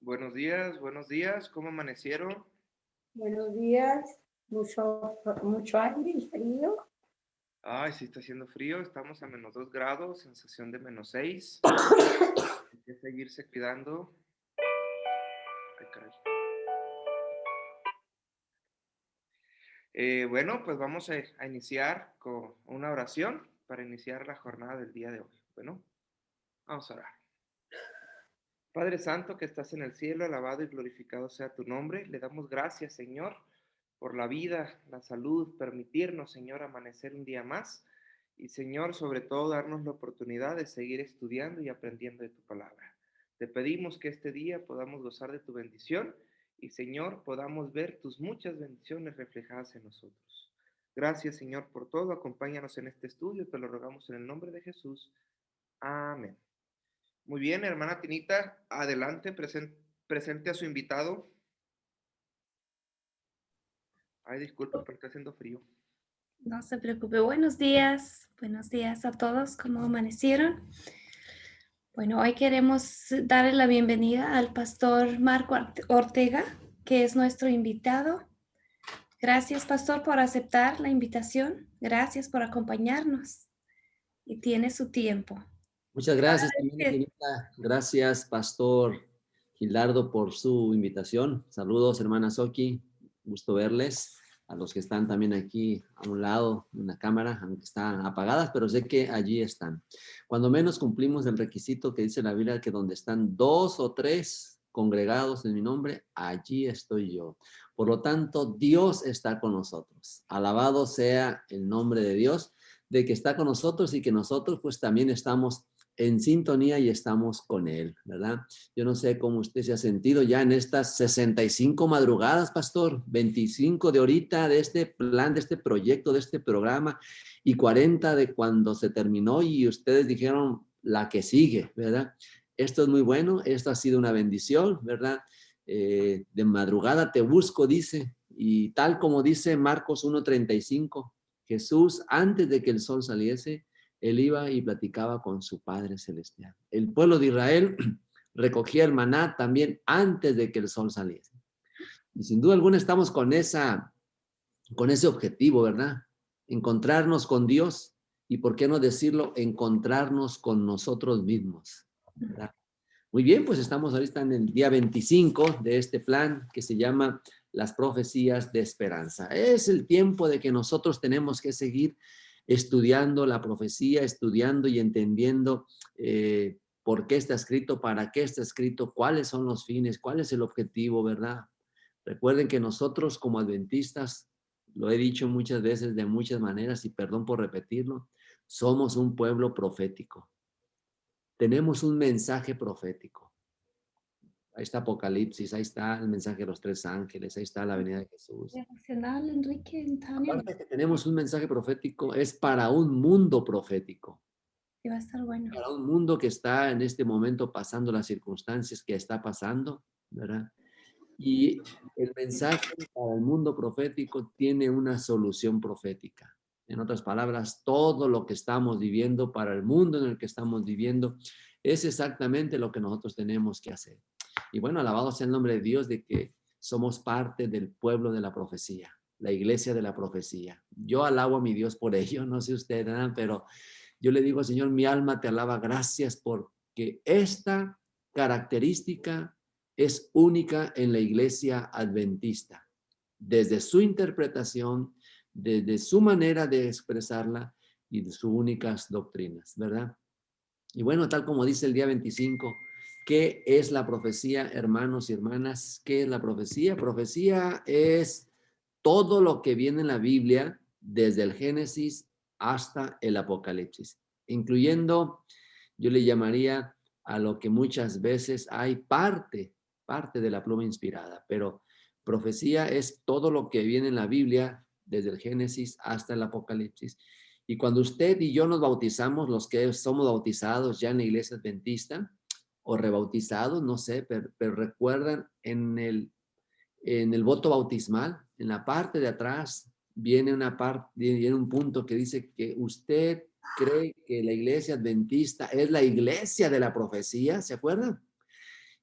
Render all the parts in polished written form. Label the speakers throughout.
Speaker 1: Buenos días, ¿cómo amanecieron?
Speaker 2: Buenos días, mucho aire y frío.
Speaker 1: Ay, sí está haciendo frío, estamos a -2 grados, sensación de -6. Hay que seguirse cuidando. Ay, caray. Bueno, pues vamos a iniciar con una oración para iniciar la jornada del día de hoy. Bueno, vamos a orar. Padre Santo que estás en el cielo, alabado y glorificado sea tu nombre. Le damos gracias, Señor, por la vida, la salud, permitirnos, Señor, amanecer un día más. Y, Señor, sobre todo, darnos la oportunidad de seguir estudiando y aprendiendo de tu palabra. Te pedimos que este día podamos gozar de tu bendición y, Señor, podamos ver tus muchas bendiciones reflejadas en nosotros. Gracias, Señor, por todo. Acompáñanos en este estudio. Te lo rogamos en el nombre de Jesús. Amén. Muy bien, hermana Tinita, adelante, presente a su invitado. Ay, disculpe, pero está haciendo frío.
Speaker 3: No se preocupe. Buenos días a todos. ¿Cómo amanecieron? Bueno, hoy queremos darle la bienvenida al pastor Marco Ortega, que es nuestro invitado. Gracias, pastor, por aceptar la invitación. Gracias por acompañarnos. Y tiene su tiempo.
Speaker 4: Muchas gracias, señorita. Gracias, Pastor Gilardo, por su invitación. Saludos, hermana Soki. Gusto verles. A los que están también aquí a un lado en la cámara, aunque están apagadas, pero sé que allí están. Cuando menos cumplimos el requisito que dice la Biblia, que donde están 2 o 3 congregados en mi nombre, allí estoy yo. Por lo tanto, Dios está con nosotros. Alabado sea el nombre de Dios, de que está con nosotros y que nosotros pues también estamos en sintonía y estamos con Él, ¿verdad? Yo no sé cómo usted se ha sentido ya en estas 65 madrugadas, pastor, 25 de ahorita de este plan, de este proyecto, de este programa, y 40 de cuando se terminó y ustedes dijeron la que sigue, ¿verdad? Esto es muy bueno, esto ha sido una bendición, ¿verdad? De madrugada te busco, dice, y tal como dice Marcos 1:35, Jesús, antes de que el sol saliese, él iba y platicaba con su Padre Celestial. El pueblo de Israel recogía el maná también antes de que el sol saliese. Y sin duda alguna estamos con ese objetivo, ¿verdad? Encontrarnos con Dios y, ¿por qué no decirlo? Encontrarnos con nosotros mismos, ¿verdad? Muy bien, pues estamos ahorita en el día 25 de este plan que se llama Las Profecías de Esperanza. Es el tiempo de que nosotros tenemos que seguir estudiando la profecía, estudiando y entendiendo por qué está escrito, para qué está escrito, cuáles son los fines, cuál es el objetivo, ¿verdad? Recuerden que nosotros como adventistas, lo he dicho muchas veces de muchas maneras y perdón por repetirlo, somos un pueblo profético. Tenemos un mensaje profético. Ahí está Apocalipsis, ahí está el mensaje de los 3 ángeles, ahí está la venida de Jesús.
Speaker 3: Emocional, Enrique, Antonio.
Speaker 4: Aparte que tenemos un mensaje profético, es para un mundo profético.
Speaker 3: Que va a estar bueno.
Speaker 4: Para un mundo que está en este momento pasando las circunstancias que está pasando, ¿verdad? Y el mensaje para el mundo profético tiene una solución profética. En otras palabras, todo lo que estamos viviendo para el mundo en el que estamos viviendo es exactamente lo que nosotros tenemos que hacer. Y bueno, alabado sea el nombre de Dios de que somos parte del pueblo de la profecía, la iglesia de la profecía. Yo alabo a mi Dios por ello, no sé ustedes, ¿verdad? Pero yo le digo, Señor, mi alma te alaba, gracias porque esta característica es única en la iglesia adventista, desde su interpretación, desde su manera de expresarla y de sus únicas doctrinas, ¿verdad? Y bueno, tal como dice el día 25, ¿qué es la profecía, hermanos y hermanas? ¿Qué es la profecía? Profecía es todo lo que viene en la Biblia, desde el Génesis hasta el Apocalipsis, incluyendo, yo le llamaría a lo que muchas veces hay parte de la pluma inspirada, pero profecía es todo lo que viene en la Biblia, desde el Génesis hasta el Apocalipsis. Y cuando usted y yo nos bautizamos, los que somos bautizados ya en la iglesia adventista, o rebautizados, no sé, pero recuerdan en el voto bautismal, en la parte de atrás, viene un punto que dice que usted cree que la iglesia adventista es la iglesia de la profecía, ¿se acuerdan?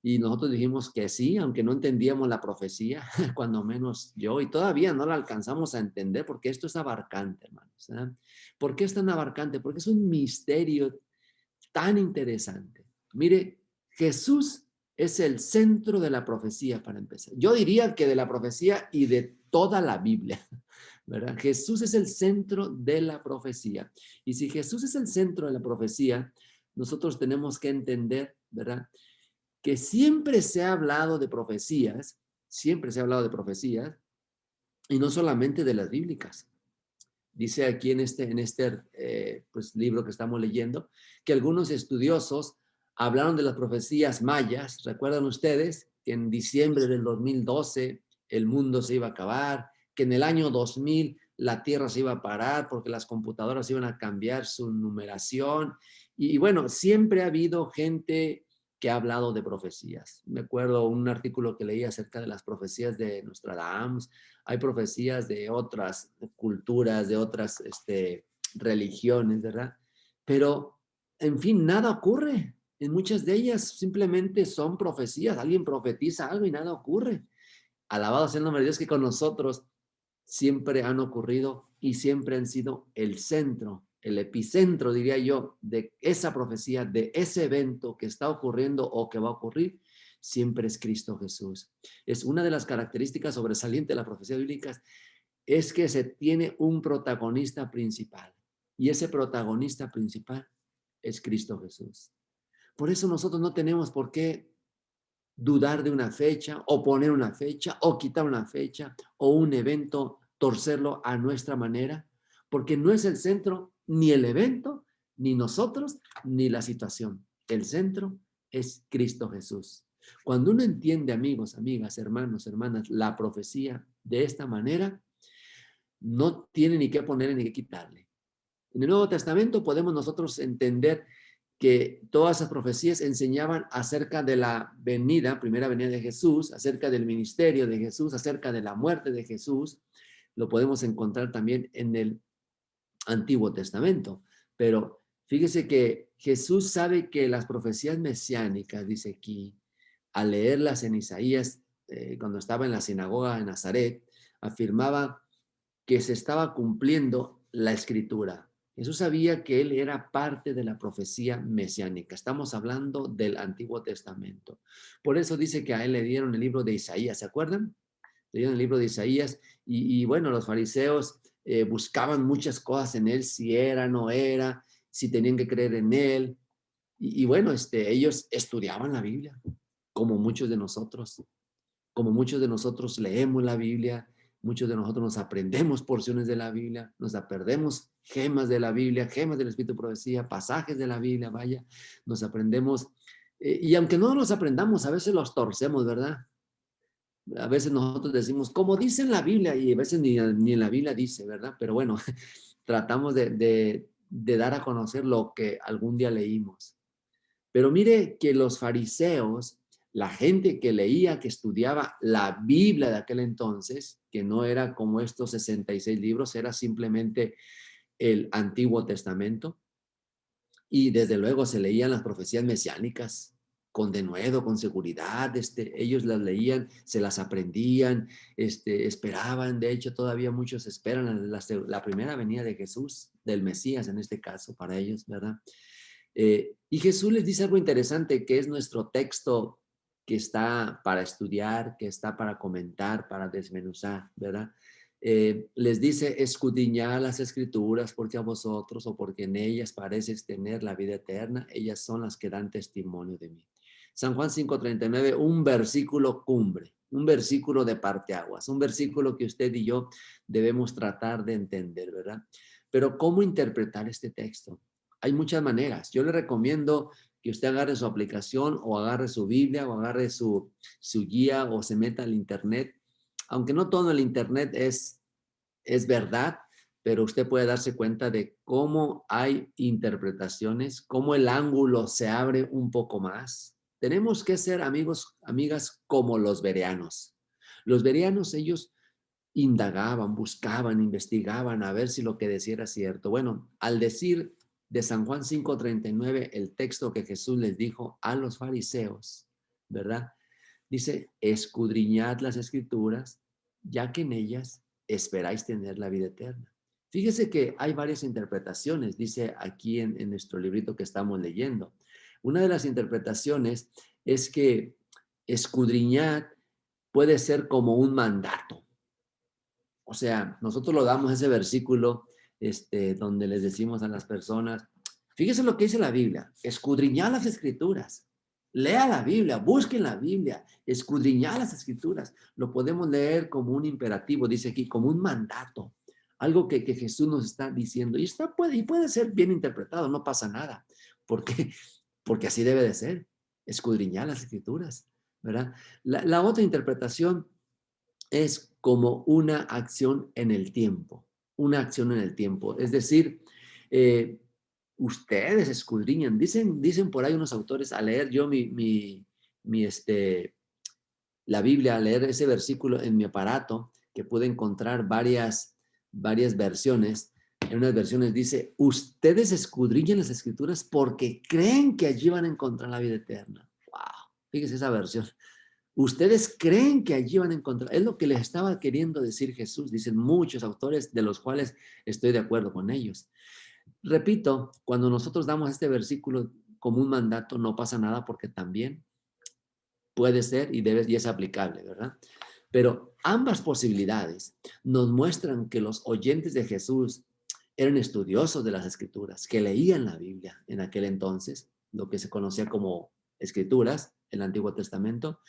Speaker 4: Y nosotros dijimos que sí, aunque no entendíamos la profecía, cuando menos yo, y todavía no la alcanzamos a entender porque esto es abarcante, hermanos. ¿Por qué es tan abarcante? Porque es un misterio tan interesante. Mire, Jesús es el centro de la profecía para empezar. Yo diría que de la profecía y de toda la Biblia, ¿verdad? Jesús es el centro de la profecía. Y si Jesús es el centro de la profecía, nosotros tenemos que entender, ¿verdad?, que siempre se ha hablado de profecías, siempre se ha hablado de profecías, y no solamente de las bíblicas. Dice aquí en este pues, libro que estamos leyendo, que algunos estudiosos hablaron de las profecías mayas. ¿Recuerdan ustedes que en diciembre del 2012 el mundo se iba a acabar, que en el año 2000 la Tierra se iba a parar porque las computadoras iban a cambiar su numeración? Y bueno, siempre ha habido gente que ha hablado de profecías. Me acuerdo un artículo que leí acerca de las profecías de Nostradamus. Hay profecías de otras culturas, de otras religiones, ¿verdad? Pero, en fin, nada ocurre. En muchas de ellas simplemente son profecías. Alguien profetiza algo y nada ocurre. Alabado sea el nombre de Dios, que con nosotros siempre han ocurrido y siempre han sido el centro, el epicentro, diría yo, de esa profecía, de ese evento que está ocurriendo o que va a ocurrir, siempre es Cristo Jesús. Es una de las características sobresalientes de la profecía bíblica, es que se tiene un protagonista principal, y ese protagonista principal es Cristo Jesús. Por eso nosotros no tenemos por qué dudar de una fecha, o poner una fecha, o quitar una fecha, o un evento, torcerlo a nuestra manera, porque no es el centro ni el evento, ni nosotros, ni la situación. El centro es Cristo Jesús. Cuando uno entiende, amigos, amigas, hermanos, hermanas, la profecía de esta manera, no tiene ni qué ponerle ni qué quitarle. En el Nuevo Testamento podemos nosotros entender que todas esas profecías enseñaban acerca de la venida, primera venida de Jesús, acerca del ministerio de Jesús, acerca de la muerte de Jesús. Lo podemos encontrar también en el Antiguo Testamento. Pero fíjese que Jesús sabe que las profecías mesiánicas, dice aquí, al leerlas en Isaías, cuando estaba en la sinagoga en Nazaret, afirmaba que se estaba cumpliendo la escritura. Jesús sabía que él era parte de la profecía mesiánica. Estamos hablando del Antiguo Testamento. Por eso dice que a él le dieron el libro de Isaías, ¿se acuerdan? Le dieron el libro de Isaías y bueno, los fariseos buscaban muchas cosas en él, si era, no era, si tenían que creer en él. Y bueno, ellos estudiaban la Biblia, como muchos de nosotros. Como muchos de nosotros leemos la Biblia, muchos de nosotros nos aprendemos porciones de la Biblia, nos aprendemos gemas de la Biblia, gemas del Espíritu de Profecía, pasajes de la Biblia, vaya, nos aprendemos, y aunque no los aprendamos, a veces los torcemos, ¿verdad? A veces nosotros decimos, como dice en la Biblia, y a veces ni en la Biblia dice, ¿verdad? Pero bueno, tratamos de dar a conocer lo que algún día leímos. Pero mire que los fariseos, la gente que leía, que estudiaba la Biblia de aquel entonces, que no era como estos 66 libros, era simplemente el Antiguo Testamento, y desde luego se leían las profecías mesiánicas con denuedo, con seguridad. Ellos las leían, se las aprendían, esperaban. De hecho, todavía muchos esperan la primera venida de Jesús, del Mesías en este caso, para ellos, ¿verdad? Y Jesús les dice algo interesante, que es nuestro texto que está para estudiar, que está para comentar, para desmenuzar, ¿verdad? Les dice, escudriñad las escrituras, porque a vosotros o porque en ellas pareces tener la vida eterna, ellas son las que dan testimonio de mí. San Juan 5:39, un versículo cumbre, un versículo de parteaguas, un versículo que usted y yo debemos tratar de entender, ¿verdad? Pero ¿cómo interpretar este texto? Hay muchas maneras. Yo le recomiendo que usted agarre su aplicación o agarre su Biblia o agarre su guía o se meta al internet. Aunque no todo el internet es verdad, pero usted puede darse cuenta de cómo hay interpretaciones, cómo el ángulo se abre un poco más. Tenemos que ser amigos, amigas, como los bereanos. Los bereanos, ellos indagaban, buscaban, investigaban a ver si lo que decía era cierto. Bueno, al decir de San Juan 5:39, el texto que Jesús les dijo a los fariseos, ¿verdad? Dice, escudriñad las escrituras, ya que en ellas esperáis tener la vida eterna. Fíjese que hay varias interpretaciones, dice aquí en nuestro librito que estamos leyendo. Una de las interpretaciones es que escudriñad puede ser como un mandato. O sea, nosotros lo damos ese versículo donde les decimos a las personas, fíjese lo que dice la Biblia, escudriñad las escrituras, lea la Biblia, busquen la Biblia, escudriñad las escrituras. Lo podemos leer como un imperativo, dice aquí, como un mandato, algo que Jesús nos está diciendo. Y puede ser bien interpretado, no pasa nada, porque así debe de ser, escudriñar las escrituras, ¿verdad? La otra interpretación es como una acción en el tiempo, una acción en el tiempo. Es decir, ustedes escudriñan, dicen por ahí unos autores, a leer yo la Biblia, a leer ese versículo en mi aparato, que pude encontrar varias versiones. En unas versiones dice, ustedes escudriñan las escrituras porque creen que allí van a encontrar la vida eterna. Wow, fíjese esa versión. Ustedes creen que allí van a encontrar, es lo que les estaba queriendo decir Jesús, dicen muchos autores, de los cuales estoy de acuerdo con ellos. Repito, cuando nosotros damos este versículo como un mandato, no pasa nada porque también puede ser y es aplicable, ¿verdad? Pero ambas posibilidades nos muestran que los oyentes de Jesús eran estudiosos de las Escrituras, que leían la Biblia en aquel entonces, lo que se conocía como Escrituras, el Antiguo Testamento.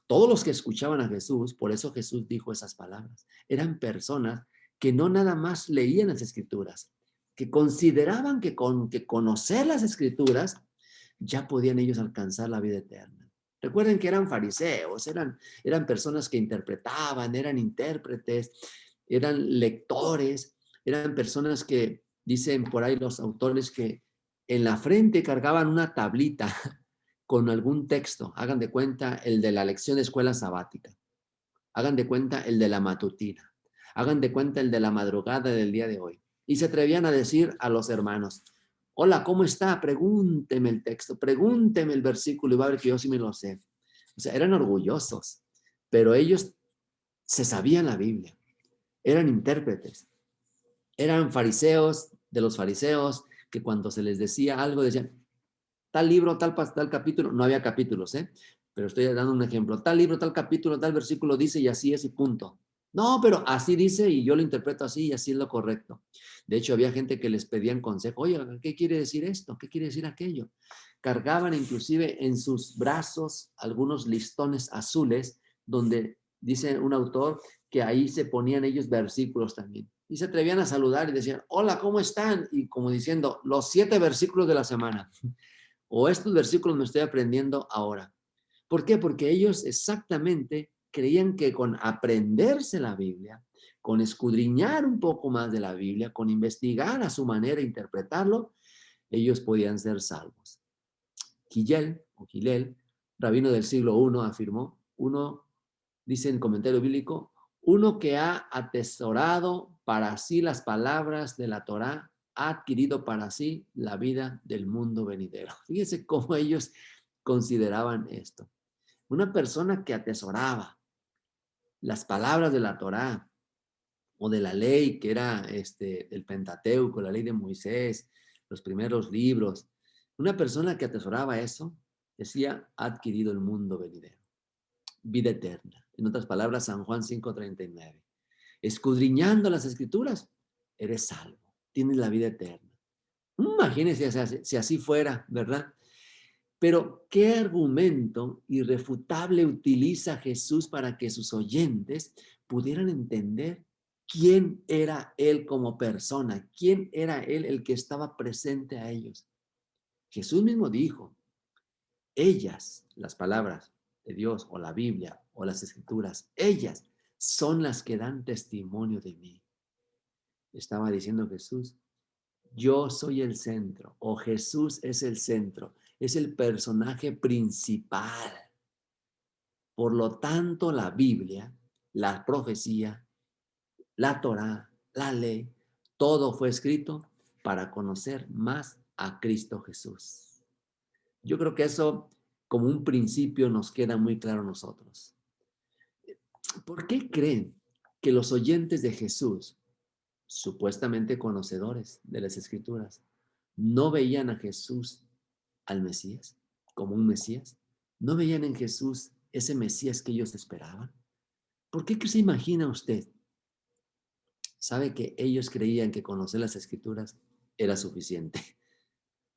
Speaker 4: Todos los que escuchaban a Jesús, por eso Jesús dijo esas palabras, eran personas que no nada más leían las Escrituras, que consideraban que con que conocer las Escrituras ya podían ellos alcanzar la vida eterna. Recuerden que eran fariseos, eran personas que interpretaban, eran intérpretes, eran lectores, eran personas que, dicen por ahí los autores, que en la frente cargaban una tablita con algún texto. Hagan de cuenta el de la lección de escuela sabática. Hagan de cuenta el de la matutina. Hagan de cuenta el de la madrugada del día de hoy. Y se atrevían a decir a los hermanos, hola, ¿cómo está? Pregúnteme el texto, pregúnteme el versículo y va a ver que yo sí me lo sé. O sea, eran orgullosos, pero ellos se sabían la Biblia. Eran intérpretes. Eran fariseos de los fariseos que cuando se les decía algo decían, tal libro, tal capítulo, no había capítulos, pero estoy dando un ejemplo, tal libro, tal capítulo, tal versículo dice y así es y punto. No, pero así dice y yo lo interpreto así y así es lo correcto. De hecho, había gente que les pedían consejo, oye, ¿qué quiere decir esto? ¿Qué quiere decir aquello? Cargaban inclusive en sus brazos algunos listones azules donde dice un autor que ahí se ponían ellos versículos también. Y se atrevían a saludar y decían, hola, ¿cómo están? Y como diciendo, los 7 versículos de la semana. O estos versículos me estoy aprendiendo ahora. ¿Por qué? Porque ellos exactamente creían que con aprenderse la Biblia, con escudriñar un poco más de la Biblia, con investigar a su manera, interpretarlo, ellos podían ser salvos. Hillel, rabino del siglo I, afirmó, dice en comentario bíblico, uno que ha atesorado para sí las palabras de la Torá, ha adquirido para sí la vida del mundo venidero. Fíjense cómo ellos consideraban esto. Una persona que atesoraba las palabras de la Torá o de la ley que era el Pentateuco, la ley de Moisés, los primeros libros, una persona que atesoraba eso, decía, ha adquirido el mundo venidero, vida eterna. En otras palabras, San Juan 5:39. Escudriñando las escrituras, eres salvo, tienes la vida eterna. Imagínense si así fuera, ¿verdad? Pero, ¿qué argumento irrefutable utiliza Jesús para que sus oyentes pudieran entender quién era Él como persona? ¿Quién era Él el que estaba presente a ellos? Jesús mismo dijo, ellas, las palabras de Dios o la Biblia o las Escrituras, ellas son las que dan testimonio de mí. Estaba diciendo Jesús, yo soy el centro, o Jesús es el centro, es el personaje principal. Por lo tanto, la Biblia, la profecía, la Torá, la ley, todo fue escrito para conocer más a Cristo Jesús. Yo creo que eso como un principio nos queda muy claro a nosotros. ¿Por qué creen que los oyentes de Jesús, supuestamente conocedores de las Escrituras, no veían a Jesús, al Mesías, como un Mesías? ¿No veían en Jesús ese Mesías que ellos esperaban? ¿Por qué se imagina usted? Sabe que ellos creían que conocer las Escrituras era suficiente.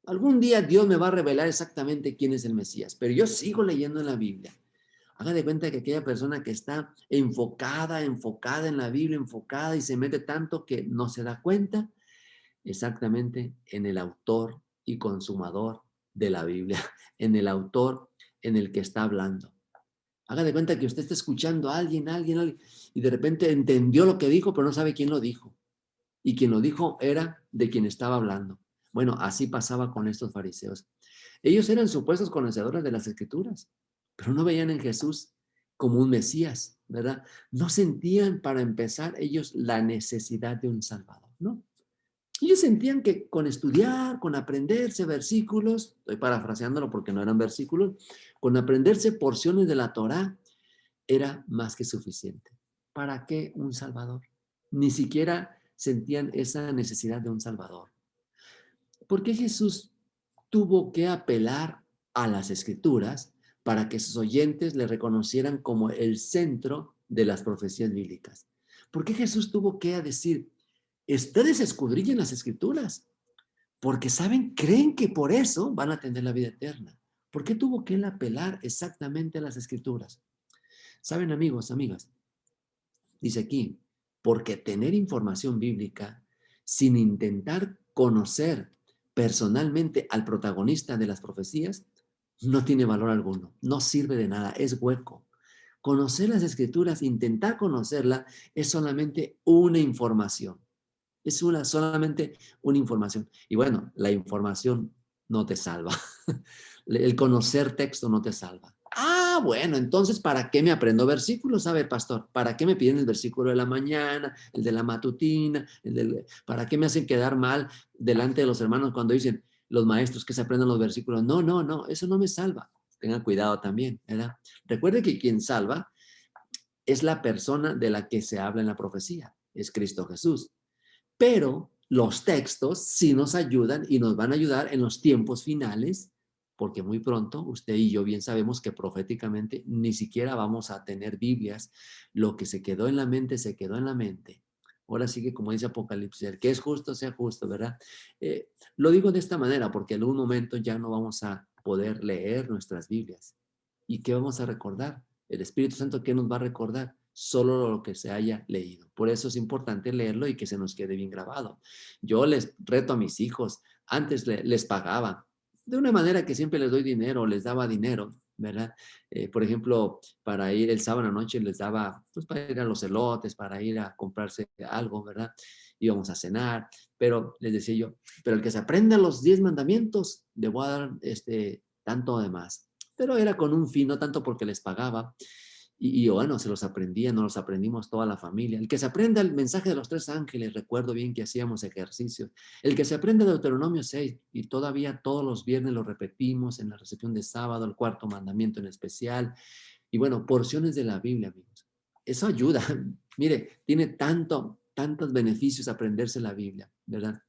Speaker 4: Algún día Dios me va a revelar exactamente quién es el Mesías, pero yo sigo leyendo en la Biblia. Haga de cuenta que aquella persona que está enfocada en la Biblia, enfocada y se mete tanto que no se da cuenta exactamente en el autor y consumador de la Biblia, en el autor en el que está hablando. Haga de cuenta que usted está escuchando a alguien, y de repente entendió lo que dijo, pero no sabe quién lo dijo. Y quien lo dijo era de quien estaba hablando. Bueno, así pasaba con estos fariseos. Ellos eran supuestos conocedores de las Escrituras, pero no veían en Jesús como un Mesías, ¿verdad? No sentían, para empezar, ellos la necesidad de un Salvador, ¿no? Ellos sentían que con estudiar, con aprenderse versículos, estoy parafraseándolo porque no eran versículos, con aprenderse porciones de la Torá, era más que suficiente. ¿Para qué un Salvador? Ni siquiera sentían esa necesidad de un Salvador. ¿Por qué Jesús tuvo que apelar a las Escrituras para que sus oyentes le reconocieran como el centro de las profecías bíblicas? ¿Por qué Jesús tuvo que decir, ustedes escudriñen las Escrituras? Porque creen que por eso van a tener la vida eterna. ¿Por qué tuvo que él apelar exactamente a las Escrituras? Saben, amigos, amigas, dice aquí, porque tener información bíblica sin intentar conocer personalmente al protagonista de las profecías no tiene valor alguno, no sirve de nada, es hueco. Conocer las Escrituras, intentar conocerla, es solamente una información. Es solamente una información. Y bueno, la información no te salva. El conocer texto no te salva. Ah, bueno, entonces, ¿para qué me aprendo versículos? A ver, pastor, ¿para qué me piden el versículo de la mañana, el de la matutina? ¿Para qué me hacen quedar mal delante de los hermanos cuando dicen los maestros que se aprendan los versículos? No, no, no, eso no me salva. Tengan cuidado también, ¿verdad? Recuerde que quien salva es la persona de la que se habla en la profecía, es Cristo Jesús. Pero los textos sí nos ayudan y nos van a ayudar en los tiempos finales, porque muy pronto usted y yo bien sabemos que proféticamente ni siquiera vamos a tener Biblias. Lo que se quedó en la mente, se quedó en la mente. Ahora sí que, como dice Apocalipsis, el que es justo sea justo, ¿verdad? Lo digo de esta manera porque en un momento ya no vamos a poder leer nuestras Biblias. ¿Y qué vamos a recordar? El Espíritu Santo, ¿qué nos va a recordar? Solo lo que se haya leído. Por eso es importante leerlo y que se nos quede bien grabado. Yo les reto a mis hijos, antes les pagaba, de una manera que siempre les doy dinero, les daba dinero, ¿verdad? Por ejemplo, para ir el sábado a la noche les daba, pues para ir a los elotes, para ir a comprarse algo, ¿verdad? Íbamos a cenar, pero les decía yo, pero el que se aprenda los 10 mandamientos, le voy a dar tanto de más. Pero era con un fin, no tanto porque les pagaba. Y bueno, se los aprendía, nos los aprendimos toda la familia. El que se aprenda el mensaje de los 3 ángeles, recuerdo bien que hacíamos ejercicios. El que se aprenda Deuteronomio 6, y todavía todos los viernes lo repetimos en la recepción de sábado, el 4º mandamiento en especial. Y bueno, porciones de la Biblia, amigos. Eso ayuda. Mire, tiene tantos beneficios aprenderse la Biblia, ¿verdad?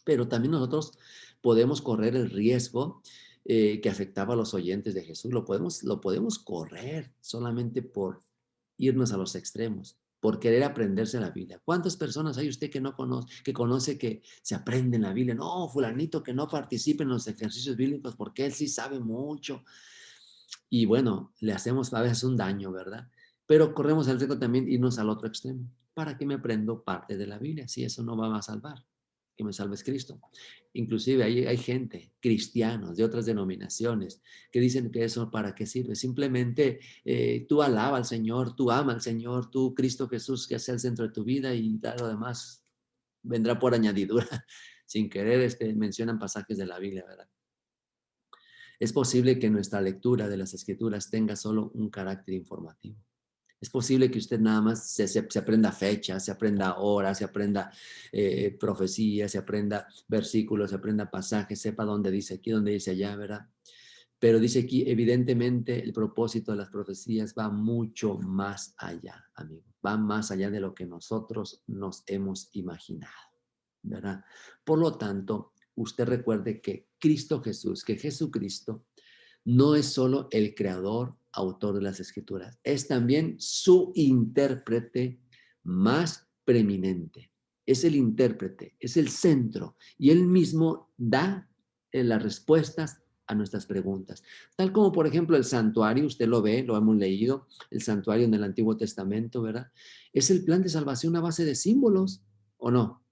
Speaker 4: Pero también nosotros podemos correr el riesgo que afectaba a los oyentes de Jesús. Lo podemos correr solamente por irnos a los extremos, por querer aprenderse la Biblia. ¿Cuántas personas hay usted que no conoce que se aprende la Biblia? No, fulanito que no participe en los ejercicios bíblicos porque él sí sabe mucho. Y bueno, le hacemos a veces un daño, ¿verdad? Pero corremos el riesgo también irnos al otro extremo. ¿Para qué me aprendo parte de la Biblia? Si eso no va a salvar. Que me salve es Cristo. Inclusive hay gente, cristianos de otras denominaciones, que dicen que eso para qué sirve. Simplemente tú alaba al Señor, tú ama al Señor, tú, Cristo Jesús, que sea el centro de tu vida y lo demás vendrá por añadidura. Sin querer mencionan pasajes de la Biblia, ¿verdad? Es posible que nuestra lectura de las Escrituras tenga solo un carácter informativo. Es posible que usted nada más se aprenda fechas, se aprenda horas, se aprenda profecías, se aprenda versículos, se aprenda pasajes, sepa dónde dice aquí, dónde dice allá, ¿verdad? Pero dice aquí, evidentemente, el propósito de las profecías va mucho más allá, amigos. Va más allá de lo que nosotros nos hemos imaginado, ¿verdad? Por lo tanto, usted recuerde que Cristo Jesús, que Jesucristo no es solo el creador, autor de las Escrituras, es también su intérprete más preeminente. Es el intérprete, es el centro, y él mismo da las respuestas a nuestras preguntas. Tal como, por ejemplo, el santuario, usted lo ve, lo hemos leído, el santuario en el Antiguo Testamento, ¿verdad? Es el plan de salvación a base de símbolos, ¿o no?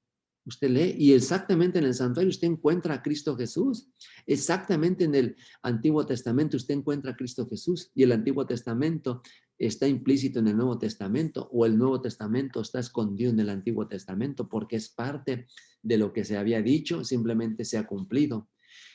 Speaker 4: Usted lee y exactamente en el santuario usted encuentra a Cristo Jesús. Exactamente en el Antiguo Testamento usted encuentra a Cristo Jesús, y el Antiguo Testamento está implícito en el Nuevo Testamento, o el Nuevo Testamento está escondido en el Antiguo Testamento, porque es parte de lo que se había dicho, simplemente se ha cumplido.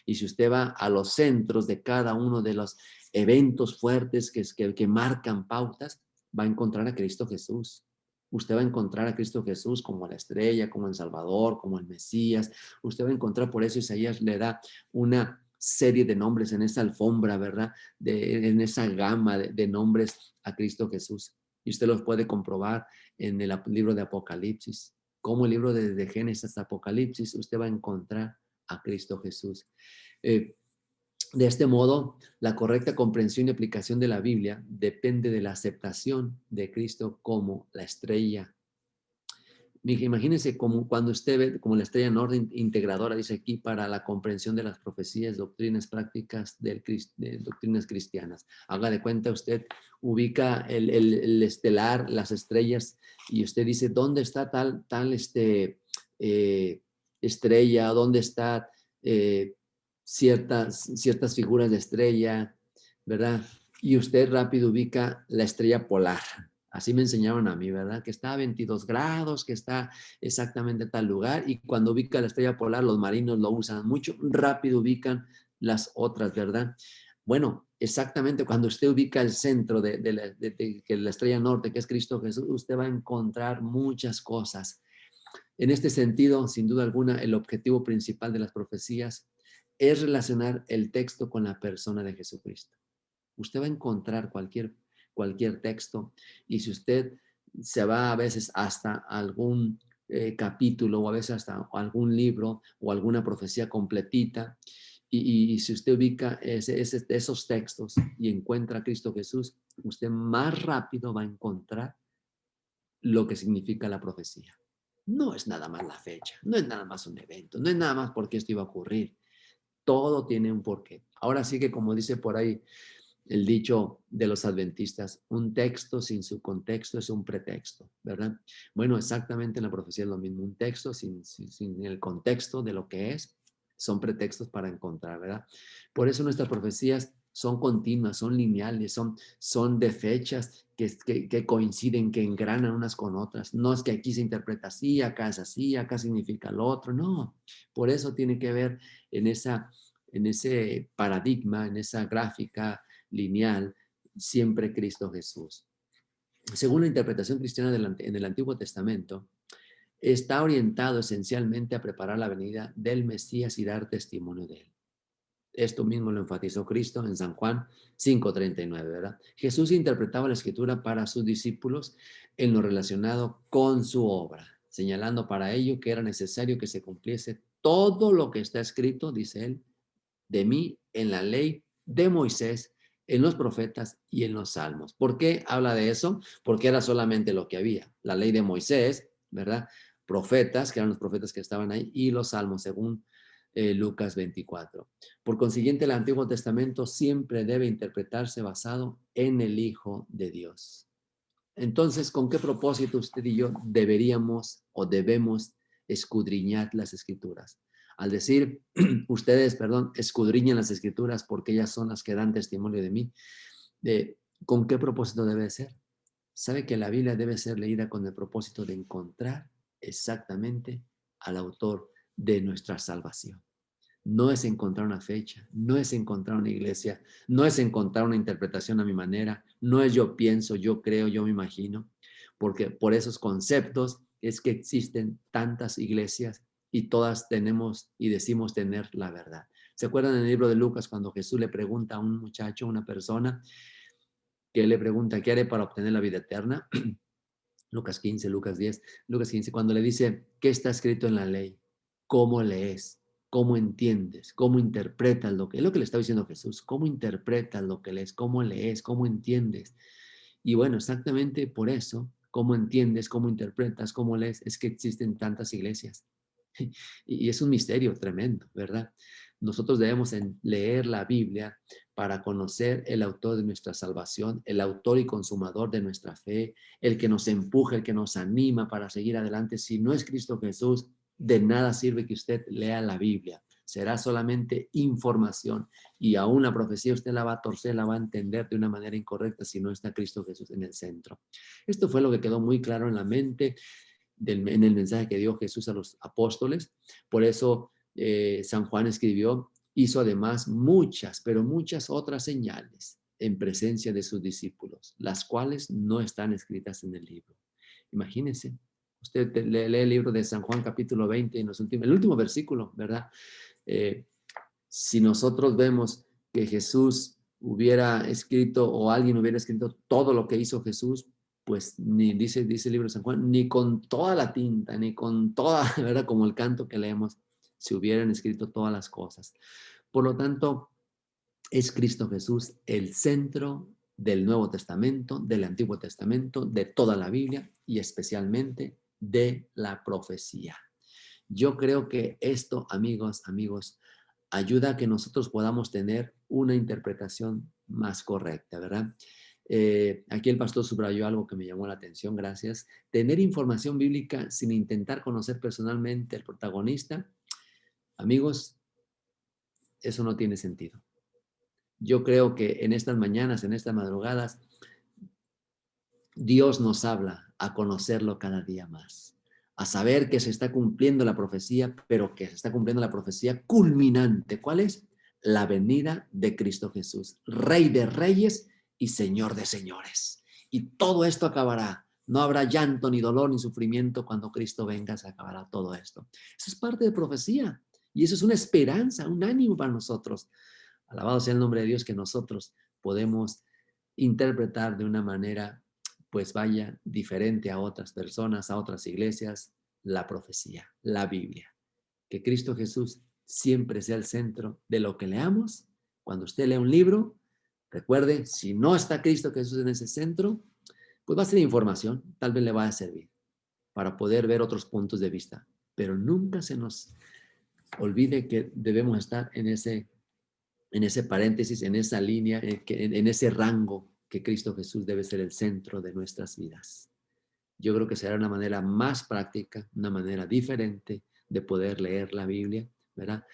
Speaker 4: Y si usted va a los centros de cada uno de los eventos fuertes que marcan pautas, va a encontrar a Cristo Jesús. Usted va a encontrar a Cristo Jesús como la estrella, como el Salvador, como el Mesías. Usted va a encontrar, por eso Isaías le da una serie de nombres en esa alfombra, ¿verdad? En esa gama de nombres a Cristo Jesús. Y usted los puede comprobar en el libro de Apocalipsis. Como el libro de Génesis hasta Apocalipsis, usted va a encontrar a Cristo Jesús. De este modo, la correcta comprensión y aplicación de la Biblia depende de la aceptación de Cristo como la estrella. Imagínense como cuando usted ve como la estrella norte integradora, dice aquí, para la comprensión de las profecías, doctrinas prácticas de doctrinas cristianas. Haga de cuenta, usted ubica el estelar, las estrellas, y usted dice, ¿dónde está tal estrella? ¿Dónde está ciertas figuras de estrella, ¿verdad? Y usted rápido ubica la estrella polar. Así me enseñaron a mí, ¿verdad? Que está a 22 grados, que está exactamente en tal lugar, y cuando ubica la estrella polar, los marinos lo usan mucho, rápido ubican las otras, ¿verdad? Bueno, exactamente cuando usted ubica el centro de la estrella norte, que es Cristo Jesús, usted va a encontrar muchas cosas. En este sentido, sin duda alguna, el objetivo principal de las profecías es relacionar el texto con la persona de Jesucristo. Usted va a encontrar cualquier texto, y si usted se va a veces hasta algún capítulo, o a veces hasta algún libro o alguna profecía completita, y si usted ubica esos textos y encuentra a Cristo Jesús, usted más rápido va a encontrar lo que significa la profecía. No es nada más la fecha, no es nada más un evento, no es nada más porque esto iba a ocurrir. Todo tiene un porqué. Ahora sí que, como dice por ahí el dicho de los adventistas, un texto sin su contexto es un pretexto, ¿verdad? Bueno, exactamente en la profecía es lo mismo. Un texto sin el contexto de lo que es, son pretextos para encontrar, ¿verdad? Por eso nuestras profecías son continuas, son lineales, son de fechas que coinciden, que engranan unas con otras. No es que aquí se interpreta así, acá es así, acá significa lo otro, no. Por eso tiene que ver en ese paradigma, en esa gráfica lineal, siempre Cristo Jesús. Según la interpretación cristiana en el Antiguo Testamento, está orientado esencialmente a preparar la venida del Mesías y dar testimonio de él. Esto mismo lo enfatizó Cristo en San Juan 5:39, ¿verdad? Jesús interpretaba la escritura para sus discípulos en lo relacionado con su obra, señalando para ello que era necesario que se cumpliese todo lo que está escrito, dice él, de mí en la ley de Moisés, en los profetas y en los salmos. ¿Por qué habla de eso? Porque era solamente lo que había. La ley de Moisés, ¿verdad? Profetas, que eran los profetas que estaban ahí, y los salmos, según Lucas 24. Por consiguiente, el Antiguo Testamento siempre debe interpretarse basado en el Hijo de Dios. Entonces, ¿con qué propósito usted y yo deberíamos o debemos escudriñar las Escrituras? Al decir, ustedes, escudriñan las Escrituras porque ellas son las que dan testimonio de mí, ¿con qué propósito debe ser? Sabe que la Biblia debe ser leída con el propósito de encontrar exactamente al autor de nuestra salvación. No es encontrar una fecha, no es encontrar una iglesia, no es encontrar una interpretación a mi manera, no es yo pienso, yo creo, yo me imagino, porque por esos conceptos es que existen tantas iglesias y todas tenemos y decimos tener la verdad. ¿Se acuerdan en el libro de Lucas cuando Jesús le pregunta a un muchacho, una persona, que le pregunta, ¿qué haré para obtener la vida eterna? Lucas 15, Lucas 10, Lucas 15, cuando le dice, ¿qué está escrito en la ley? ¿Cómo lees? ¿Cómo entiendes? ¿Cómo interpretas lo que es lo que le está diciendo Jesús? ¿Cómo interpretas lo que lees? ¿Cómo lees? ¿Cómo entiendes? Y bueno, exactamente por eso, cómo entiendes, cómo interpretas, cómo lees, es que existen tantas iglesias. Y es un misterio tremendo, ¿verdad? Nosotros debemos leer la Biblia para conocer el autor de nuestra salvación, el autor y consumador de nuestra fe, el que nos empuja, el que nos anima para seguir adelante. Si no es Cristo Jesús, de nada sirve que usted lea la Biblia. Será solamente información y aún la profecía usted la va a torcer, la va a entender de una manera incorrecta si no está Cristo Jesús en el centro. Esto fue lo que quedó muy claro en la mente en el mensaje que dio Jesús a los apóstoles. Por eso San Juan escribió, hizo además muchas, pero muchas otras señales en presencia de sus discípulos, las cuales no están escritas en el libro. Imagínense, usted lee el libro de San Juan capítulo 20, en el último versículo, ¿verdad? Si nosotros vemos que Jesús hubiera escrito o alguien hubiera escrito todo lo que hizo Jesús, pues ni dice el libro de San Juan, ni con toda la tinta, ni con toda, ¿verdad? Como el canto que leemos, se hubieran escrito todas las cosas. Por lo tanto, es Cristo Jesús el centro del Nuevo Testamento, del Antiguo Testamento, de toda la Biblia y especialmente de la profecía. Yo creo que esto, amigos, ayuda a que nosotros podamos tener una interpretación más correcta, ¿verdad? Aquí el pastor subrayó algo que me llamó la atención, gracias. Tener información bíblica sin intentar conocer personalmente al protagonista, amigos, eso no tiene sentido. Yo creo que en estas mañanas, en estas madrugadas, Dios nos habla a conocerlo cada día más, a saber que se está cumpliendo la profecía, pero que se está cumpliendo la profecía culminante. ¿Cuál es? La venida de Cristo Jesús, Rey de Reyes y Señor de Señores. Y todo esto acabará. No habrá llanto, ni dolor, ni sufrimiento cuando Cristo venga, se acabará todo esto. Eso es parte de profecía y eso es una esperanza, un ánimo para nosotros. Alabado sea el nombre de Dios que nosotros podemos interpretar de una manera, pues vaya, diferente a otras personas, a otras iglesias, la profecía, la Biblia. Que Cristo Jesús siempre sea el centro de lo que leamos. Cuando usted lea un libro, recuerde, si no está Cristo Jesús en ese centro, pues va a ser información, tal vez le va a servir para poder ver otros puntos de vista. Pero nunca se nos olvide que debemos estar en ese paréntesis, en esa línea, en ese rango que Cristo Jesús debe ser el centro de nuestras vidas. Yo creo que será una manera más práctica, una manera diferente de poder leer la Biblia, ¿verdad?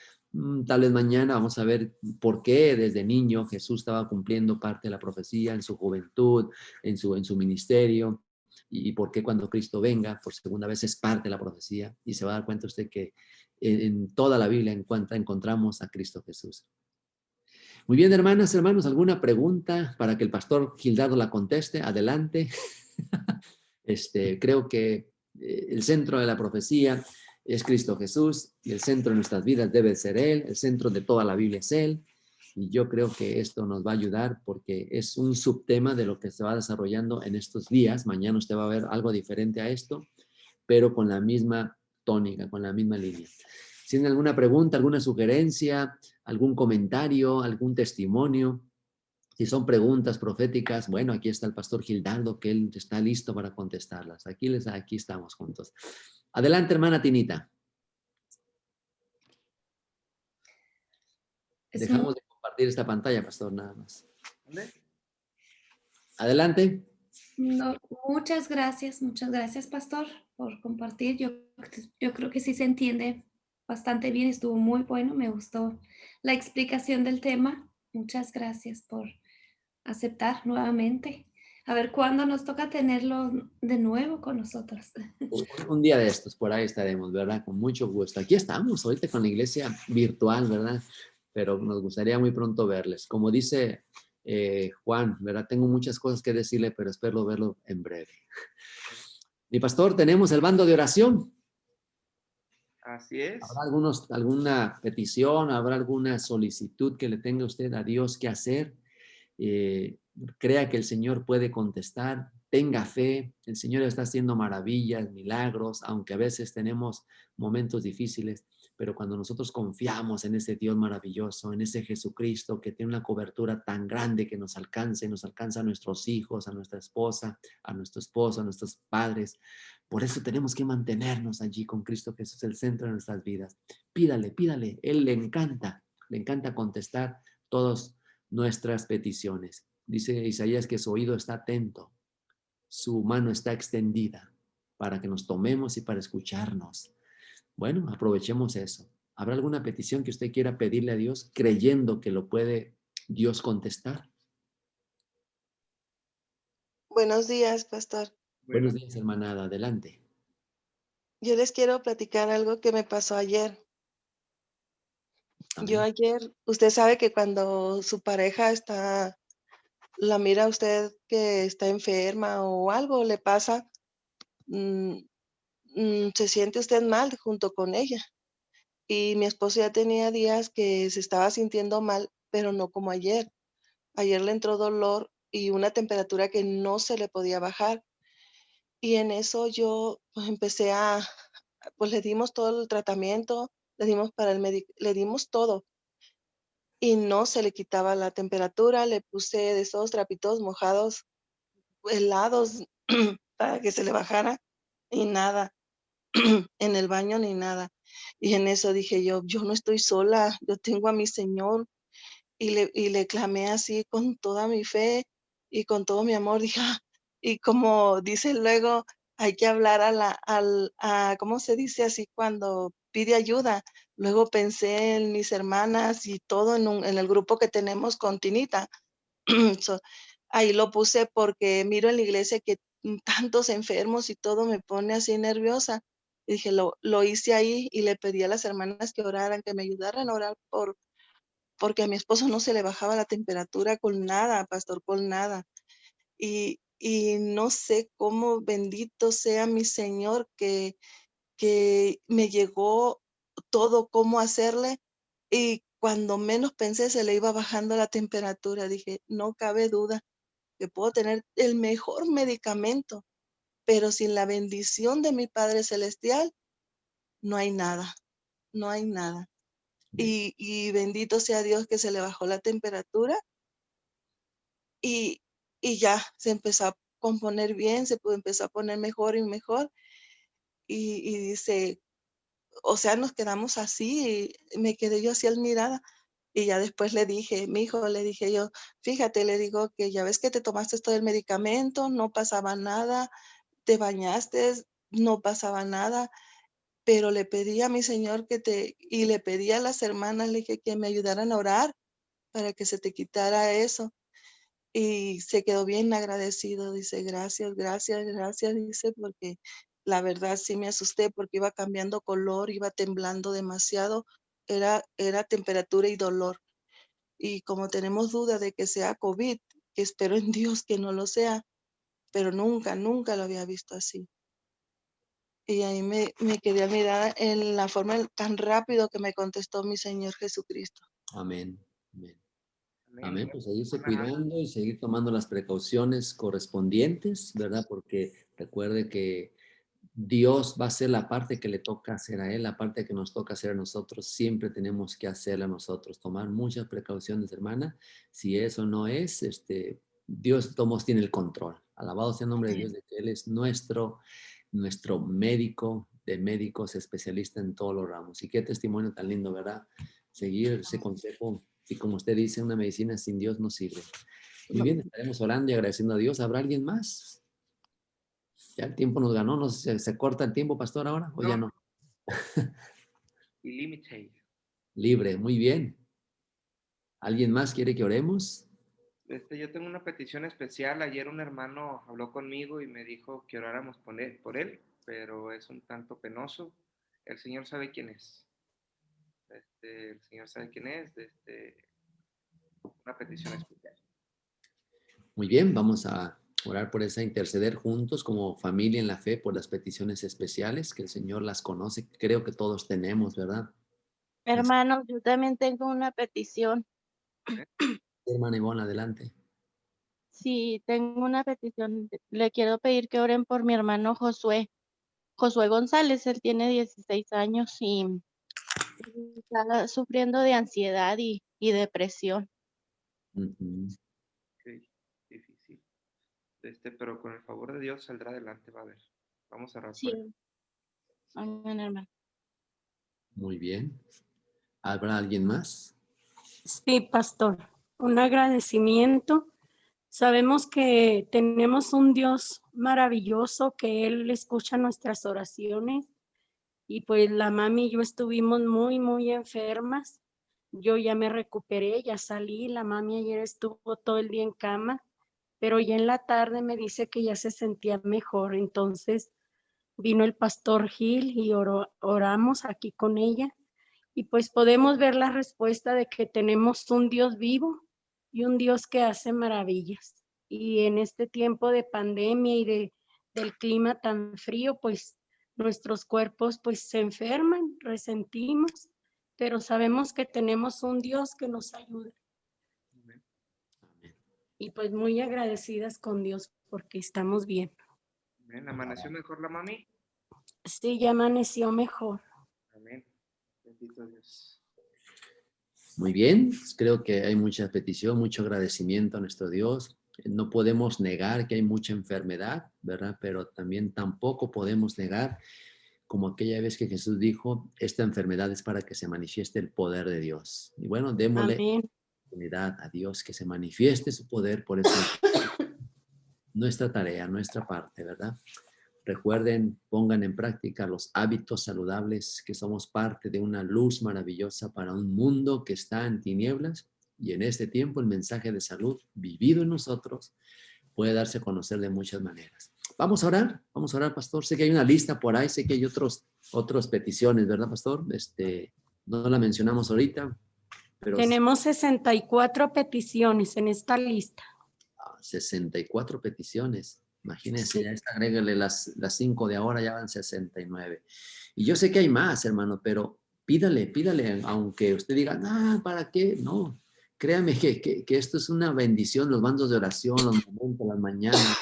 Speaker 4: Tal vez mañana vamos a ver por qué desde niño Jesús estaba cumpliendo parte de la profecía en su juventud, en su ministerio, y por qué cuando Cristo venga por segunda vez es parte de la profecía, y se va a dar cuenta usted que en toda la Biblia encontramos a Cristo Jesús. Muy bien, hermanas, hermanos, ¿alguna pregunta para que el pastor Gildardo la conteste? Adelante. Creo que el centro de la profecía es Cristo Jesús y el centro de nuestras vidas debe ser Él, el centro de toda la Biblia es Él. Y yo creo que esto nos va a ayudar porque es un subtema de lo que se va desarrollando en estos días. Mañana usted va a ver algo diferente a esto, pero con la misma tónica, con la misma línea. Si tienen alguna pregunta, alguna sugerencia, algún comentario, algún testimonio, si son preguntas proféticas, bueno, aquí está el pastor Gildardo, que él está listo para contestarlas. Aquí estamos juntos. Adelante, hermana Tinita. Dejamos de compartir esta pantalla, pastor, nada más. Adelante.
Speaker 3: No, muchas gracias, pastor, por compartir. Yo creo que sí se entiende bastante bien, estuvo muy bueno, me gustó la explicación del tema. Muchas gracias por aceptar nuevamente. A ver cuándo nos toca tenerlo de nuevo con nosotros.
Speaker 4: Un día de estos, por ahí estaremos, ¿verdad? Con mucho gusto. Aquí estamos ahorita con la iglesia virtual, ¿verdad? Pero nos gustaría muy pronto verles. Como dice Juan, ¿verdad? Tengo muchas cosas que decirle, pero espero verlo en breve. Mi pastor, tenemos el bando de oración.
Speaker 1: Así es.
Speaker 4: ¿Habrá alguna petición, habrá alguna solicitud que le tenga usted a Dios que hacer? Eh, Crea que el Señor puede contestar, tenga fe, el Señor está haciendo maravillas, milagros, aunque a veces tenemos momentos difíciles, pero cuando nosotros confiamos en ese Dios maravilloso, en ese Jesucristo que tiene una cobertura tan grande que nos alcanza y nos alcanza a nuestros hijos, a nuestra esposa, a nuestro esposo, a nuestros padres. Por eso tenemos que mantenernos allí con Cristo Jesús, el centro de nuestras vidas. Pídale, pídale, Él le encanta contestar todas nuestras peticiones. Dice Isaías que su oído está atento, su mano está extendida para que nos tomemos y para escucharnos. Bueno, aprovechemos eso. ¿Habrá alguna petición que usted quiera pedirle a Dios creyendo que lo puede Dios contestar?
Speaker 5: Buenos días, pastor.
Speaker 4: Buenos
Speaker 1: Bueno,
Speaker 4: días, hermanada. Adelante.
Speaker 5: Yo les quiero platicar algo que me pasó ayer. Yo
Speaker 4: Amén.
Speaker 5: ayer, usted sabe que cuando su pareja la mira a usted que está enferma o algo le pasa, mm, se siente usted mal junto con ella. Y mi esposo ya tenía días que se estaba sintiendo mal, pero no como ayer. Ayer le entró dolor y una temperatura que no se le podía bajar. Y en eso yo pues, pues le dimos todo el tratamiento, le dimos le dimos todo y no se le quitaba la temperatura, le puse de esos trapitos mojados, helados para que se le bajara y nada, en el baño ni nada. Y en eso dije yo no estoy sola, yo tengo a mi Señor y le clamé así con toda mi fe y con todo mi amor. Dije, y como dice luego, hay que hablar ¿cómo se dice así cuando pide ayuda? Luego pensé en mis hermanas y todo en el grupo que tenemos con Tinita. So, ahí lo puse porque miro en la iglesia que tantos enfermos y todo me pone así nerviosa. Y dije, lo hice ahí y le pedí a las hermanas que oraran, que me ayudaran a orar porque a mi esposo no se le bajaba la temperatura con nada, pastor, con nada. Y no sé cómo, bendito sea mi Señor, que me llegó todo, cómo hacerle. Y cuando menos pensé, se le iba bajando la temperatura. Dije, no cabe duda que puedo tener el mejor medicamento, pero sin la bendición de mi Padre Celestial, no hay nada, no hay nada. Y bendito sea Dios que se le bajó la temperatura y, y ya se empezó a componer bien, empezó a poner mejor y mejor. Y dice, o sea, nos quedamos así, y me quedé yo así admirada. Y ya después le dije, mi hijo, le dije yo, fíjate, le digo que ya ves que te tomaste todo el medicamento, no pasaba nada, te bañaste, no pasaba nada, pero le pedí a mi Señor y le pedí a las hermanas, le dije que me ayudaran a orar para que se te quitara eso. Y se quedó bien agradecido, dice, gracias, gracias, gracias, dice, porque la verdad sí me asusté porque iba cambiando color, iba temblando demasiado, era temperatura y dolor. Y como tenemos duda de que sea COVID, que espero en Dios que no lo sea, pero nunca, nunca lo había visto así. Y ahí me quedé admirada en la forma tan rápido que me contestó mi Señor Jesucristo.
Speaker 4: Amén. Amén.
Speaker 1: amén.
Speaker 4: Amén, pues seguirse
Speaker 1: Hermana Ana.
Speaker 4: cuidando y seguir tomando las precauciones correspondientes, ¿verdad? Porque recuerde que Dios va a hacer la parte que le toca hacer a Él, la parte que nos toca hacer a nosotros, siempre tenemos que hacerla nosotros, tomar muchas precauciones, hermana. Si eso no es, Dios tomos tiene el control. Alabado sea el nombre de Dios, de que Él es nuestro médico de médicos, especialista en todos los ramos. Y qué testimonio tan lindo, ¿verdad? Seguir ese consejo. Y como usted dice, una medicina sin Dios no sirve. Muy bien, estaremos orando y agradeciendo a Dios. ¿Habrá alguien más? Ya el tiempo nos ganó, no sé, ¿se corta el tiempo, pastor, ahora o ya
Speaker 1: No,
Speaker 4: no?
Speaker 1: ilimited.
Speaker 4: Libre, muy bien. ¿Alguien más quiere que oremos?
Speaker 1: Yo tengo una petición especial. Ayer un hermano habló conmigo y me dijo que oráramos por él, pero es un tanto penoso. El Señor sabe quién es. El Señor sabe quién es. Una petición especial.
Speaker 4: Muy bien, vamos a Orar por esa, interceder juntos como familia en la fe por las peticiones especiales que el Señor las conoce. Creo que todos tenemos, ¿verdad?
Speaker 6: Hermanos, yo también tengo una petición.
Speaker 4: Hermana Ivonne, adelante.
Speaker 6: Sí, tengo una petición. Le quiero pedir que oren por mi hermano Josué González. Él tiene 16 años y está sufriendo de ansiedad y depresión.
Speaker 4: Ujú.
Speaker 1: Ok, difícil. Pero con el favor de Dios saldrá adelante, va a ver. Vamos a orar por él.
Speaker 6: Sí, amén, hermano.
Speaker 4: Muy bien. ¿Habrá alguien más?
Speaker 2: Sí, pastor, un agradecimiento. Sabemos que tenemos un Dios maravilloso, que Él escucha nuestras oraciones y pues la mami y yo estuvimos muy enfermas. Yo ya me recuperé, ya salí, la mami ayer estuvo todo el día en cama, pero ya en la tarde me dice que ya se sentía mejor. Entonces vino el pastor Gil y oramos aquí con ella y pues podemos ver la respuesta de que tenemos un Dios vivo y un Dios que hace maravillas. Y en este tiempo de pandemia y del clima tan frío, pues nuestros cuerpos pues se enferman, resentimos, pero sabemos que tenemos un Dios que nos ayuda.
Speaker 1: Amén.
Speaker 4: Amén.
Speaker 2: Y pues muy agradecidas con Dios porque estamos bien.
Speaker 1: Amén. ¿Amaneció mejor la mami?
Speaker 2: Sí, ya amaneció mejor.
Speaker 1: Amén. Bendito Dios.
Speaker 4: Muy bien, creo que hay mucha petición, mucho agradecimiento a nuestro Dios. No podemos negar que hay mucha enfermedad, ¿verdad? Pero también tampoco podemos negar, como aquella vez que Jesús dijo, esta enfermedad es para que se manifieste el poder de Dios. Y bueno, démosle
Speaker 2: Amén.
Speaker 4: oportunidad a Dios que se manifieste su poder, por eso nuestra tarea, nuestra parte, ¿verdad? Recuerden, pongan en práctica los hábitos saludables, que somos parte de una luz maravillosa para un mundo que está en tinieblas, y en este tiempo el mensaje de salud vivido en nosotros puede darse a conocer de muchas maneras. Vamos a orar, pastor. Sé que hay una lista por ahí, sé que hay otras peticiones, ¿verdad, pastor? No la mencionamos ahorita, pero
Speaker 2: Tenemos 64 peticiones en esta lista.
Speaker 4: 64 peticiones. Imagínense,
Speaker 2: Sí.
Speaker 4: ya está, agrégale las 5 de ahora, ya van 69. Y yo sé que hay más, hermano, pero pídale, aunque usted diga, no, ¿para qué? No, créame que esto es una bendición, los bandos de oración, los momentos, las mañanas,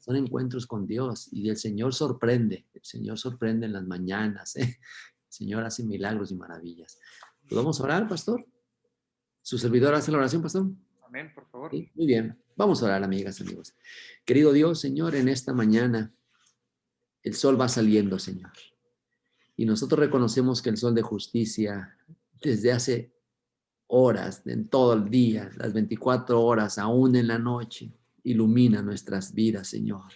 Speaker 4: son encuentros con Dios y el Señor sorprende en las mañanas, ¿eh? El Señor hace milagros y maravillas. ¿Pues vamos a orar, pastor? ¿Su servidor hace la oración, pastor?
Speaker 1: Amén, por favor.
Speaker 4: Sí, muy bien. Vamos a orar, amigas, amigos. Querido Dios, Señor, en esta mañana el sol va saliendo, Señor. Y nosotros reconocemos que el sol de justicia, desde hace horas, en todo el día, las 24 horas, aún en la noche, ilumina nuestras vidas, Señor.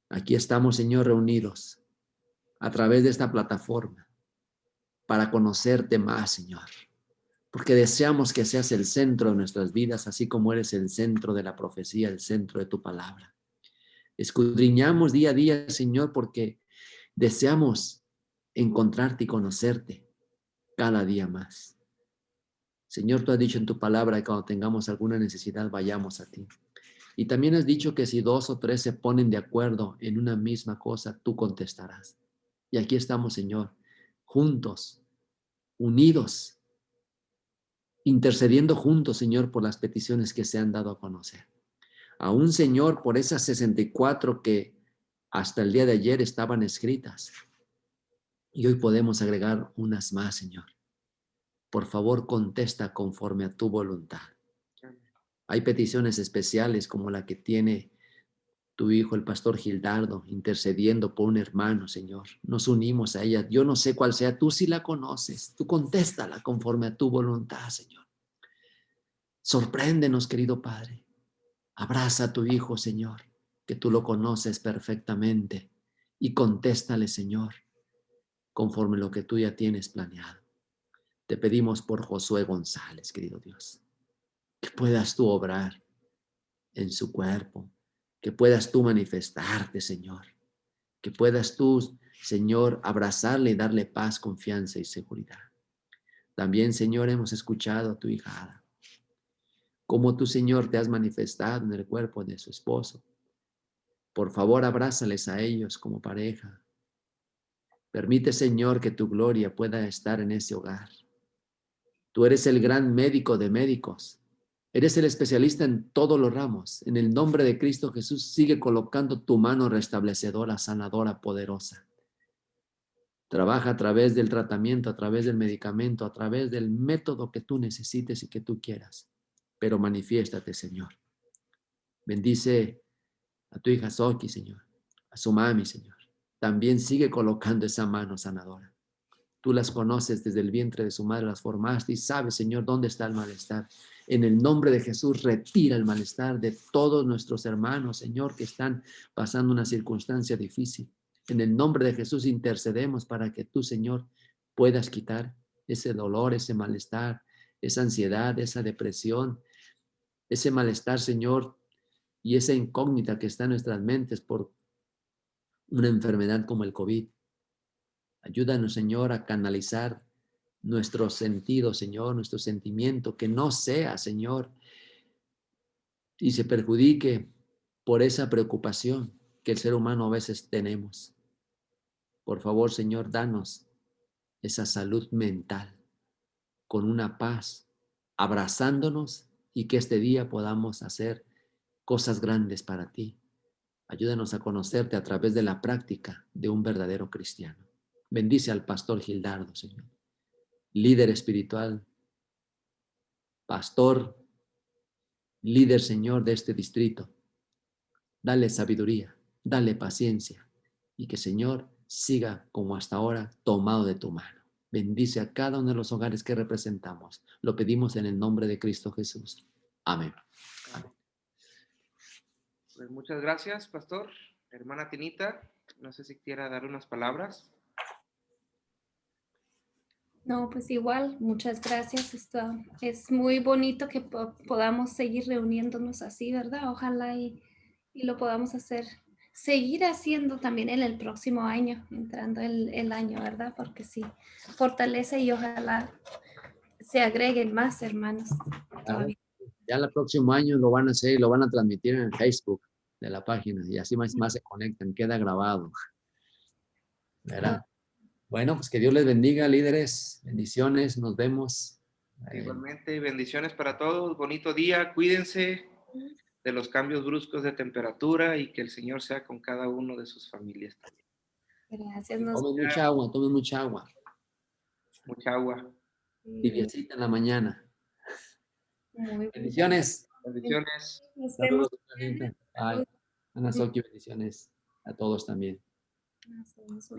Speaker 4: Aquí estamos, Señor, reunidos a través de esta plataforma para conocerte más, Señor. Porque deseamos que seas el centro de nuestras vidas, así como eres el centro de la profecía, el centro de tu palabra. Escudriñamos día a día, Señor, porque deseamos encontrarte y conocerte cada día más. Señor, tú has dicho en tu palabra que cuando tengamos alguna necesidad vayamos a ti. Y también has dicho que si 2 o 3 se ponen de acuerdo en una misma cosa, tú contestarás. Y aquí estamos, Señor, juntos, unidos, intercediendo juntos, Señor, por las peticiones que se han dado a conocer. Aún, Señor, por esas 64 que hasta el día de ayer estaban escritas. Y hoy podemos agregar unas más, Señor. Por favor, contesta conforme a tu voluntad. Hay peticiones especiales como la que tiene tu hijo, el pastor Gildardo, intercediendo por un hermano, Señor. Nos unimos a ella. Yo no sé cuál sea, tú sí la conoces. Tú contéstala conforme a tu voluntad, Señor. Sorpréndenos, querido Padre. Abraza a tu hijo, Señor, que tú lo conoces perfectamente, y contéstale, Señor, conforme lo que tú ya tienes planeado. Te pedimos por Josué González, querido Dios, que puedas tú obrar en su cuerpo, que puedas tú manifestarte, Señor, que puedas tú, Señor, abrazarle y darle paz, confianza y seguridad. También, Señor, hemos escuchado a tu hija Ada. Cómo tú, Señor, te has manifestado en el cuerpo de su esposo. Por favor, abrázales a ellos como pareja. Permite, Señor, que tu gloria pueda estar en ese hogar. Tú eres el gran médico de médicos. Eres el especialista en todos los ramos. En el nombre de Cristo Jesús, sigue colocando tu mano restablecedora, sanadora, poderosa. Trabaja a través del tratamiento, a través del medicamento, a través del método que tú necesites y que tú quieras. Pero manifiéstate, Señor. Bendice a tu hija Soki, Señor. A su mami, Señor. También sigue colocando esa mano sanadora. Tú las conoces desde el vientre de su madre, las formaste y sabes, Señor, dónde está el malestar. En el nombre de Jesús, retira el malestar de todos nuestros hermanos, Señor, que están pasando una circunstancia difícil. En el nombre de Jesús intercedemos para que tú, Señor, puedas quitar ese dolor, ese malestar, esa ansiedad, esa depresión, ese malestar, Señor, y esa incógnita que está en nuestras mentes por una enfermedad como el COVID. Ayúdanos, Señor, a canalizar nuestros sentidos, Señor, nuestro sentimiento, que no sea, Señor, y se perjudique por esa preocupación que el ser humano a veces tenemos. Por favor, Señor, danos esa salud mental con una paz, abrazándonos y que este día podamos hacer cosas grandes para ti. Ayúdanos a conocerte a través de la práctica de un verdadero cristiano. Bendice al pastor Gildardo, Señor. Líder espiritual, pastor, líder, Señor, de este distrito. Dale sabiduría, dale paciencia y que, Señor, siga como hasta ahora tomado de tu mano. Bendice a cada uno de los hogares que representamos. Lo pedimos en el nombre de Cristo Jesús. Amén. Amén.
Speaker 1: Pues muchas gracias, pastor. Hermana Tinita, no sé si quiera dar unas palabras.
Speaker 3: No, pues igual, muchas gracias. Esto es muy bonito que podamos seguir reuniéndonos así, ¿verdad? Ojalá y lo podamos hacer, seguir haciendo también en el próximo año, entrando el año, ¿verdad? Porque sí, fortalece y ojalá se agreguen más hermanos todavía.
Speaker 4: Ya el próximo año lo van a hacer y lo van a transmitir en el Facebook de la página y así más se conectan, queda grabado. ¿Verdad? Bueno, pues que Dios les bendiga, líderes. Bendiciones, nos vemos.
Speaker 1: Igualmente, bendiciones para todos. Bonito día, cuídense de los cambios bruscos de temperatura y que el Señor sea con cada uno de sus familias también.
Speaker 3: Gracias.
Speaker 4: Tomen mucha agua, tomen mucha agua.
Speaker 1: Mucha agua.
Speaker 4: Tibiecita en la mañana.
Speaker 3: Muy
Speaker 4: Bendiciones.
Speaker 1: Bendiciones.
Speaker 3: Nos
Speaker 4: Saludos.
Speaker 3: vemos.
Speaker 4: Bye. Ana Soki, bendiciones a todos también.
Speaker 3: Nos vemos.